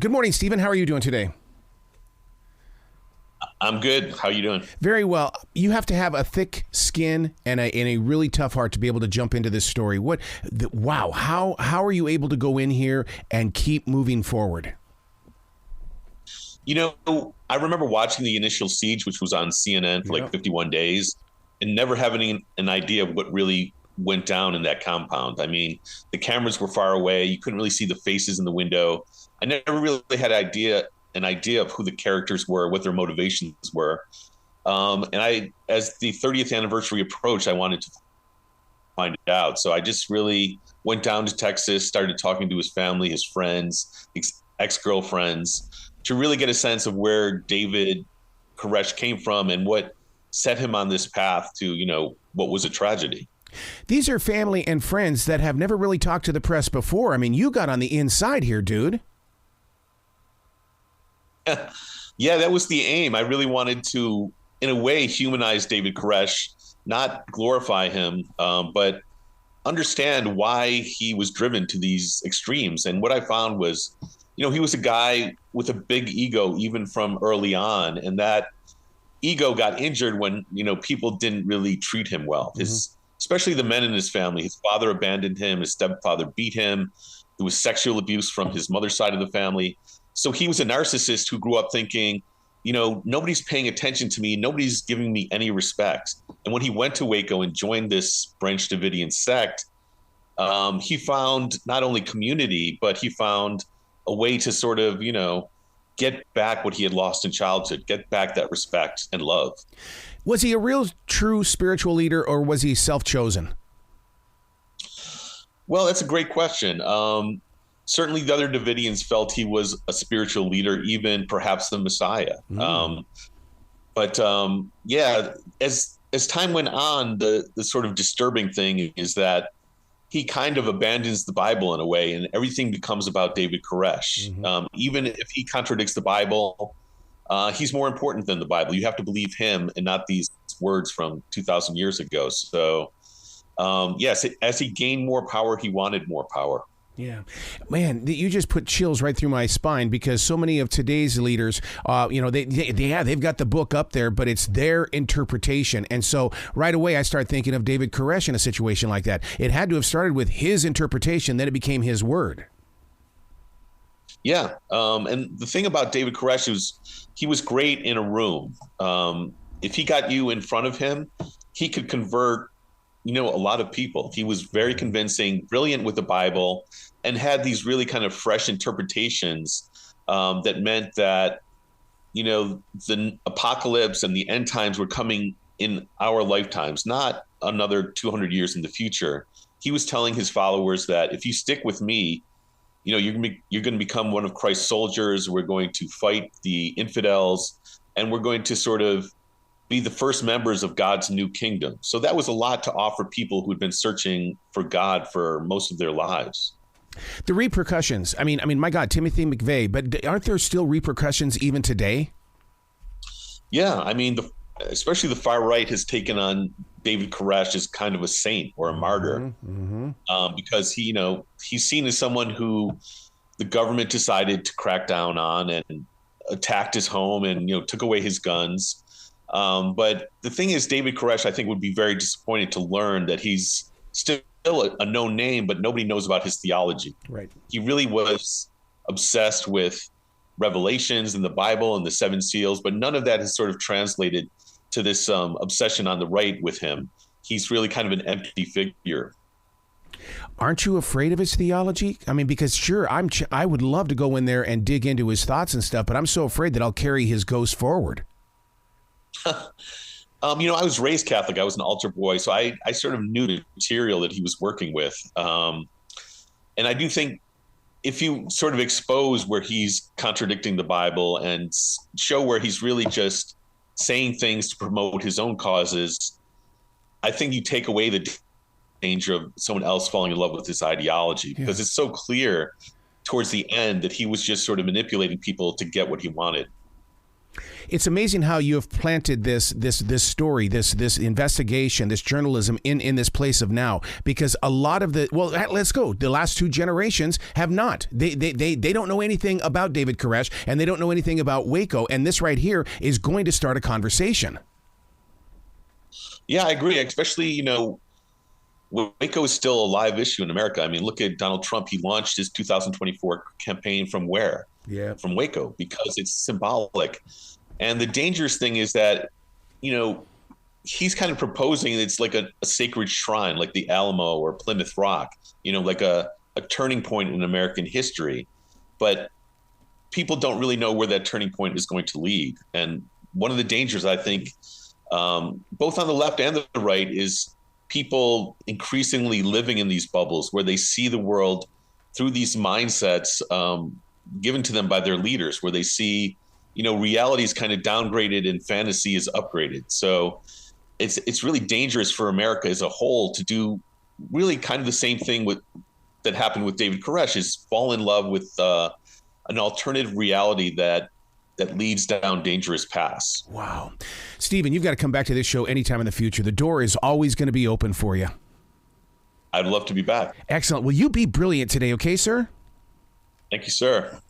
Good morning, Stephen. How are you doing today? I'm good. How are you doing? Very well. You have to have a thick skin and a really tough heart to be able to jump into this story. Wow. How are you able to go in here and keep moving forward? You know, I remember watching the initial siege, which was on CNN for like 51 days, and never having an idea of what really went down in that compound. I mean, the cameras were far away. You couldn't really see the faces in the window. I never really had an idea of who the characters were, what their motivations were. As the 30th anniversary approached, I wanted to find it out. So I just really went down to Texas, started talking to his family, his friends, ex-girlfriends, to really get a sense of where David Koresh came from and what set him on this path to, what was a tragedy. These are family and friends that have never really talked to the press before. I mean, you got on the inside here, dude. Yeah, that was the aim. I really wanted to, in a way, humanize David Koresh, not glorify him, but understand why he was driven to these extremes. And what I found was, he was a guy with a big ego, even from early on. And that ego got injured when, people didn't really treat him well. Especially the men in his family. His father abandoned him. His stepfather beat him. There was sexual abuse from his mother's side of the family. So he was a narcissist who grew up thinking, nobody's paying attention to me. Nobody's giving me any respect. And when he went to Waco and joined this Branch Davidian sect, he found not only community, but he found a way to sort of, get back what he had lost in childhood, get back that respect and love. Was he a real, true spiritual leader, or was he self-chosen? Well, that's a great question. Certainly the other Davidians felt he was a spiritual leader, even perhaps the Messiah. As time went on, the sort of disturbing thing is that he kind of abandons the Bible in a way, and everything becomes about David Koresh. Even if he contradicts the Bible, he's more important than the Bible. You have to believe him and not these words from 2,000 years ago. So, yes, as he gained more power, he wanted more power. Yeah, man, you just put chills right through my spine, because so many of today's leaders, they've got the book up there, but it's their interpretation. And so right away, I start thinking of David Koresh in a situation like that. It had to have started with his interpretation, then it became his word. Yeah. And the thing about David Koresh is he was great in a room. If he got you in front of him, he could convert a lot of people. He was very convincing, brilliant with the Bible, and had these really kind of fresh interpretations that meant that, the apocalypse and the end times were coming in our lifetimes, not another 200 years in the future. He was telling his followers that if you stick with me, you're going to become one of Christ's soldiers. We're going to fight the infidels, and we're going to sort of be the first members of God's new kingdom. So that was a lot to offer people who had been searching for God for most of their lives. The repercussions. I mean, my God, Timothy McVeigh, but aren't there still repercussions even today? Yeah, I mean, especially the far right has taken on David Koresh as kind of a saint or a martyr, because he's seen as someone who the government decided to crack down on and attacked his home and took away his guns. But the thing is, David Koresh, I think, would be very disappointed to learn that he's still a known name, but nobody knows about his theology. Right. He really was obsessed with Revelations and the Bible and the seven seals, but none of that has sort of translated to this obsession on the right with him. He's really kind of an empty figure. Aren't you afraid of his theology? I mean, because sure, I would love to go in there and dig into his thoughts and stuff, but I'm so afraid that I'll carry his ghost forward. I was raised Catholic. I was an altar boy, so I sort of knew the material that he was working with. And I do think if you sort of expose where he's contradicting the Bible and show where he's really just saying things to promote his own causes, I think you take away the danger of someone else falling in love with his ideology, because it's so clear towards the end that he was just sort of manipulating people to get what he wanted. It's amazing how you have planted this story, this investigation, this journalism in this place of now, because a lot of let's go. The last two generations have not. They don't know anything about David Koresh, and they don't know anything about Waco, and this right here is going to start a conversation. Yeah, I agree. Especially, Waco is still a live issue in America. I mean, look at Donald Trump. He launched his 2024 campaign from where? Yeah. From Waco, because it's symbolic. And the dangerous thing is that, he's kind of proposing it's like a sacred shrine, like the Alamo or Plymouth Rock, like a turning point in American history. But people don't really know where that turning point is going to lead. And one of the dangers, I think, both on the left and the right, is people increasingly living in these bubbles where they see the world through these mindsets given to them by their leaders, where they see, reality is kind of downgraded and fantasy is upgraded. So it's really dangerous for America as a whole to do really kind of the same thing that happened with David Koresh, is fall in love with an alternative reality that leads down dangerous paths. Wow. Stephan, you've got to come back to this show anytime in the future. The door is always going to be open for you. I'd love to be back. Excellent. Will you be brilliant today, okay, sir? Thank you, sir.